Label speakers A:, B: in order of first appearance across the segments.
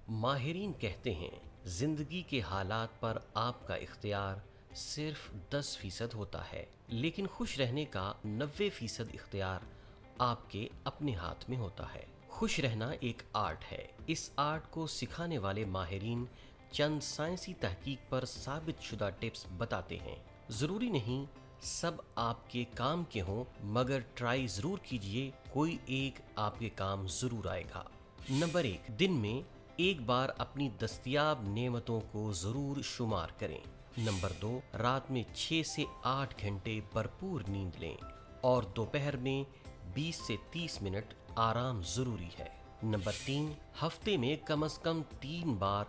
A: ماہرین کہتے ہیں زندگی کے حالات پر آپ کا اختیار صرف 10% ہوتا ہے، لیکن خوش رہنے کا 90% اختیار آپ کے اپنے ہاتھ میں ہوتا ہے۔ خوش رہنا ایک آرٹ ہے۔ اس آرٹ کو سکھانے والے ماہرین چند سائنسی تحقیق پر ثابت شدہ ٹپس بتاتے ہیں۔ ضروری نہیں سب آپ کے کام کے ہوں، مگر ٹرائی ضرور کیجئے، کوئی ایک آپ کے کام ضرور آئے گا۔ نمبر 1، دن میں ایک بار اپنی دستیاب نعمتوں کو ضرور شمار کریں۔ نمبر 2، رات میں 6 سے 8 گھنٹے بھرپور نیند لیں اور دوپہر میں 20 سے 30 منٹ آرام ضروری ہے۔ نمبر 3، ہفتے میں کم از کم 3 بار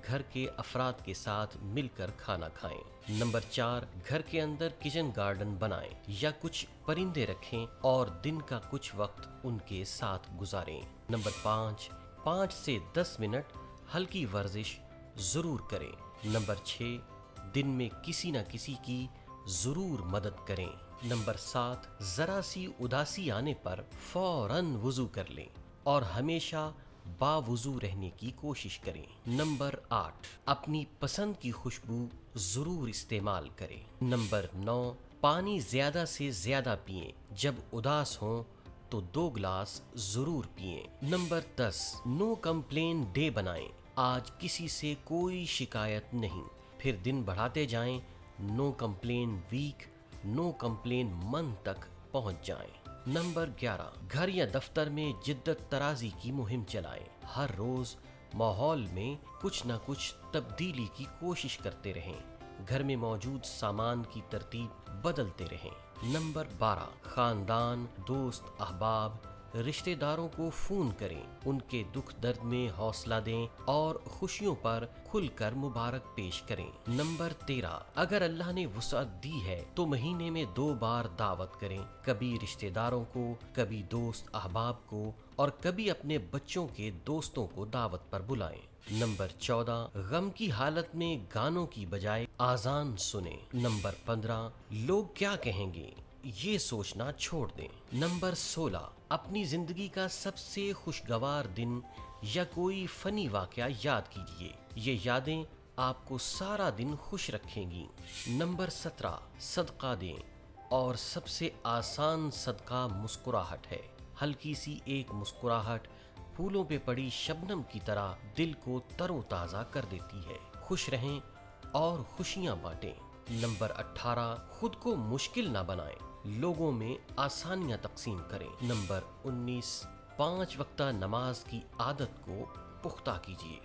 A: گھر کے افراد کے ساتھ مل کر کھانا کھائیں۔ نمبر 4، گھر کے اندر کچن گارڈن بنائیں یا کچھ پرندے رکھیں اور دن کا کچھ وقت ان کے ساتھ گزاریں۔ نمبر 5 سے 10 منٹ ہلکی ورزش ضرور کریں۔ نمبر 6، دن میں کسی نہ کسی کی ضرور مدد کریں۔ نمبر 7، ذرا سی اداسی آنے پر فوراً وضو کر لیں اور ہمیشہ باوضو رہنے کی کوشش کریں۔ نمبر 8، اپنی پسند کی خوشبو ضرور استعمال کریں۔ نمبر 9، پانی زیادہ سے زیادہ پئیں، جب اداس ہوں تو 2 گلاس ضرور پئیں۔ نمبر 10، نو کمپلین ڈے بنائیں، آج کسی سے کوئی شکایت نہیں، پھر دن بڑھاتے جائیں، نو کمپلین ویک، نو کمپلین منتھ تک پہنچ جائیں۔ نمبر 11، گھر یا دفتر میں جدت طرازی کی مہم چلائیں، ہر روز ماحول میں کچھ نہ کچھ تبدیلی کی کوشش کرتے رہیں، گھر میں موجود سامان کی ترتیب بدلتے رہیں۔ نمبر 12، خاندان، دوست، احباب، رشتہ داروں کو فون کریں، ان کے دکھ درد میں حوصلہ دیں اور خوشیوں پر کھل کر مبارک پیش کریں۔ نمبر 13، اگر اللہ نے وسعت دی ہے تو مہینے میں 2 بار دعوت کریں، کبھی رشتہ داروں کو، کبھی دوست احباب کو اور کبھی اپنے بچوں کے دوستوں کو دعوت پر بلائیں۔ نمبر 14، غم کی حالت میں گانوں کی بجائے آذان سنیں۔ نمبر 15، لوگ کیا کہیں گے یہ سوچنا چھوڑ دیں۔ نمبر 16، اپنی زندگی کا سب سے خوشگوار دن یا کوئی فنی واقعہ یاد کیجیے، یہ یادیں آپ کو سارا دن خوش رکھیں گی۔ نمبر 17، صدقہ دیں اور سب سے آسان صدقہ مسکراہٹ ہے، ہلکی سی ایک مسکراہٹ پھولوں پہ پڑی شبنم کی طرح دل کو تر و تازہ کر دیتی ہے۔ خوش رہیں اور خوشیاں بانٹیں۔ نمبر 18، خود کو مشکل نہ بنائیں، لوگوں میں آسانیاں تقسیم کریں۔ نمبر 19، 5 وقتہ نماز کی عادت کو پختہ کیجیے۔